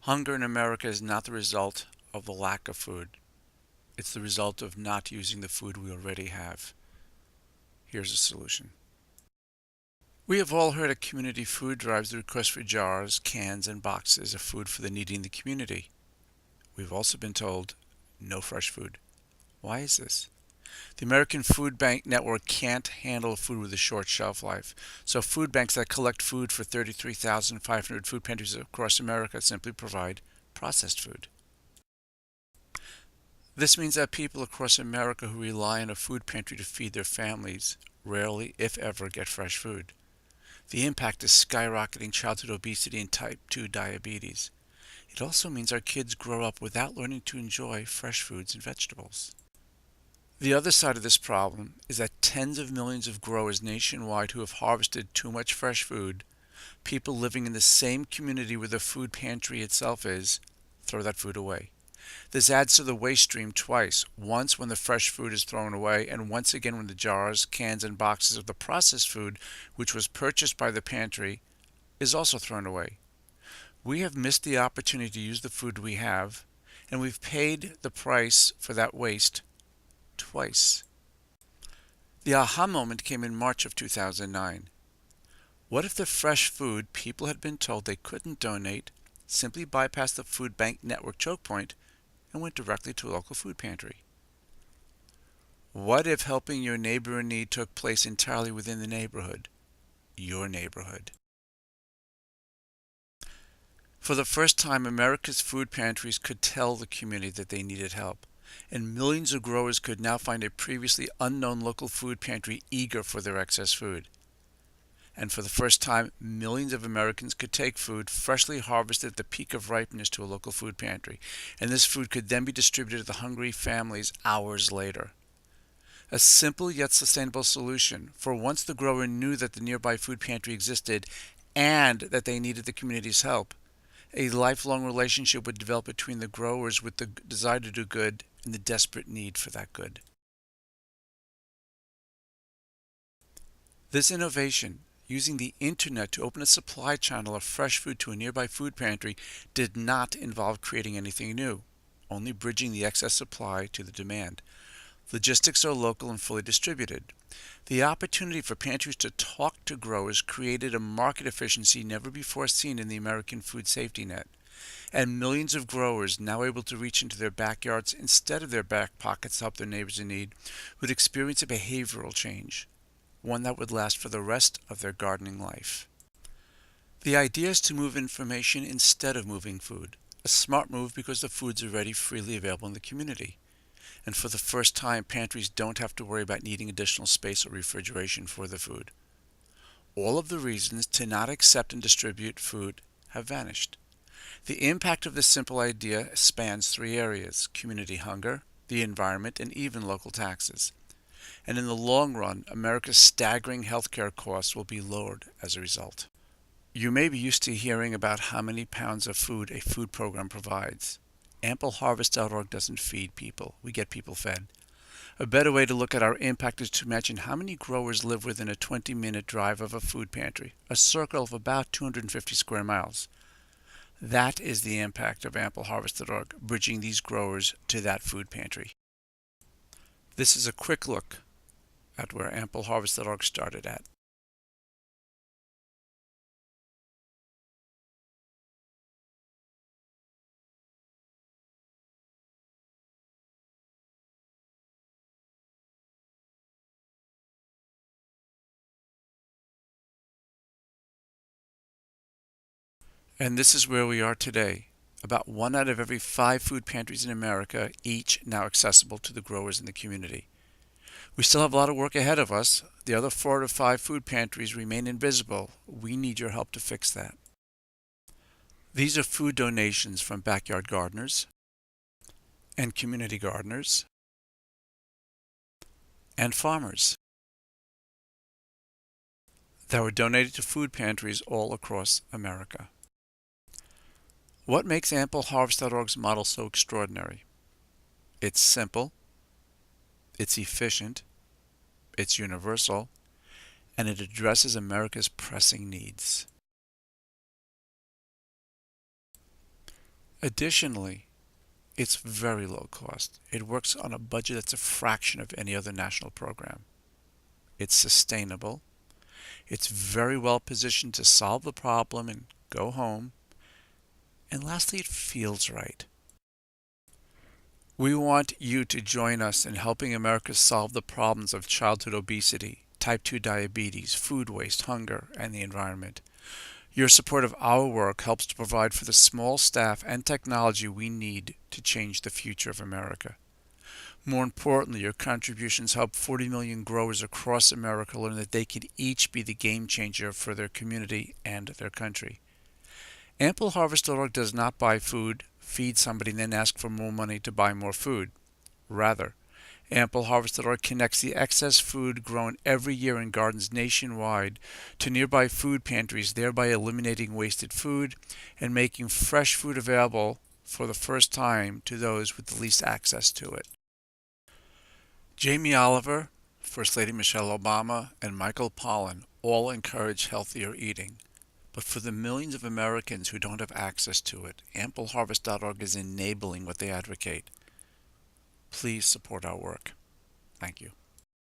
Hunger in America is not the result of the lack of food. It's the result of not using the food we already have. Here's a solution. We have all heard of community food drives that request for jars, cans, and boxes of food for the needy in the community. We've also been told, no fresh food. Why is this? The American Food Bank Network can't handle food with a short shelf life, so food banks that collect food for 33,500 food pantries across America simply provide processed food. This means that people across America who rely on a food pantry to feed their families rarely, if ever, get fresh food. The impact is skyrocketing childhood obesity and type 2 diabetes. It also means our kids grow up without learning to enjoy fresh foods and vegetables. The other side of this problem is that tens of millions of growers nationwide who have harvested too much fresh food, people living in the same community where the food pantry itself is, throw that food away. This adds to the waste stream twice, once when the fresh food is thrown away, and once again when the jars, cans, and boxes of the processed food, which was purchased by the pantry, is also thrown away. We have missed the opportunity to use the food we have, and we've paid the price for that waste twice. The aha moment came in March of 2009. What if the fresh food people had been told they couldn't donate simply bypassed the food bank network choke point and went directly to a local food pantry? What if helping your neighbor in need took place entirely within the neighborhood, your neighborhood? For the first time, America's food pantries could tell the community that they needed help, and millions of growers could now find a previously unknown local food pantry eager for their excess food. And for the first time, millions of Americans could take food freshly harvested at the peak of ripeness to a local food pantry, and this food could then be distributed to the hungry families hours later. A simple yet sustainable solution, for once the grower knew that the nearby food pantry existed and that they needed the community's help, a lifelong relationship would develop between the growers with the desire to do good and the desperate need for that good. This innovation, using the internet to open a supply channel of fresh food to a nearby food pantry, did not involve creating anything new, only bridging the excess supply to the demand. Logistics are local and fully distributed. The opportunity for pantries to talk to growers created a market efficiency never before seen in the American food safety net, and millions of growers, now able to reach into their backyards instead of their back pockets to help their neighbors in need, would experience a behavioral change, one that would last for the rest of their gardening life. The idea is to move information instead of moving food, a smart move because the food's already freely available in the community. And for the first time, pantries don't have to worry about needing additional space or refrigeration for the food. All of the reasons to not accept and distribute food have vanished. The impact of this simple idea spans three areas: community hunger, the environment, and even local taxes. And in the long run, America's staggering healthcare costs will be lowered as a result. You may be used to hearing about how many pounds of food a food program provides. AmpleHarvest.org doesn't feed people. We get people fed. A better way to look at our impact is to imagine how many growers live within a 20-minute drive of a food pantry, a circle of about 250 square miles. That is the impact of AmpleHarvest.org, bridging these growers to that food pantry. This is a quick look at where AmpleHarvest.org started at. And this is where we are today. About 1 out of every 5 food pantries in America, each now accessible to the growers in the community. We still have a lot of work ahead of us. The other 4 out of 5 food pantries remain invisible. We need your help to fix that. These are food donations from backyard gardeners and community gardeners and farmers that were donated to food pantries all across America. What makes AmpleHarvest.org's model so extraordinary? It's simple, it's efficient, it's universal, and it addresses America's pressing needs. Additionally, it's very low cost. It works on a budget that's a fraction of any other national program. It's sustainable. It's very well positioned to solve the problem and go home. And lastly, it feels right. We want you to join us in helping America solve the problems of childhood obesity, type 2 diabetes, food waste, hunger, and the environment. Your support of our work helps to provide for the small staff and technology we need to change the future of America. More importantly, your contributions help 40 million growers across America learn that they can each be the game changer for their community and their country. AmpleHarvest.org does not buy food, feed somebody, and then ask for more money to buy more food. Rather, AmpleHarvest.org connects the excess food grown every year in gardens nationwide to nearby food pantries, thereby eliminating wasted food and making fresh food available for the first time to those with the least access to it. Jamie Oliver, First Lady Michelle Obama, and Michael Pollan all encourage healthier eating. But for the millions of Americans who don't have access to it, AmpleHarvest.org is enabling what they advocate. Please support our work. Thank you.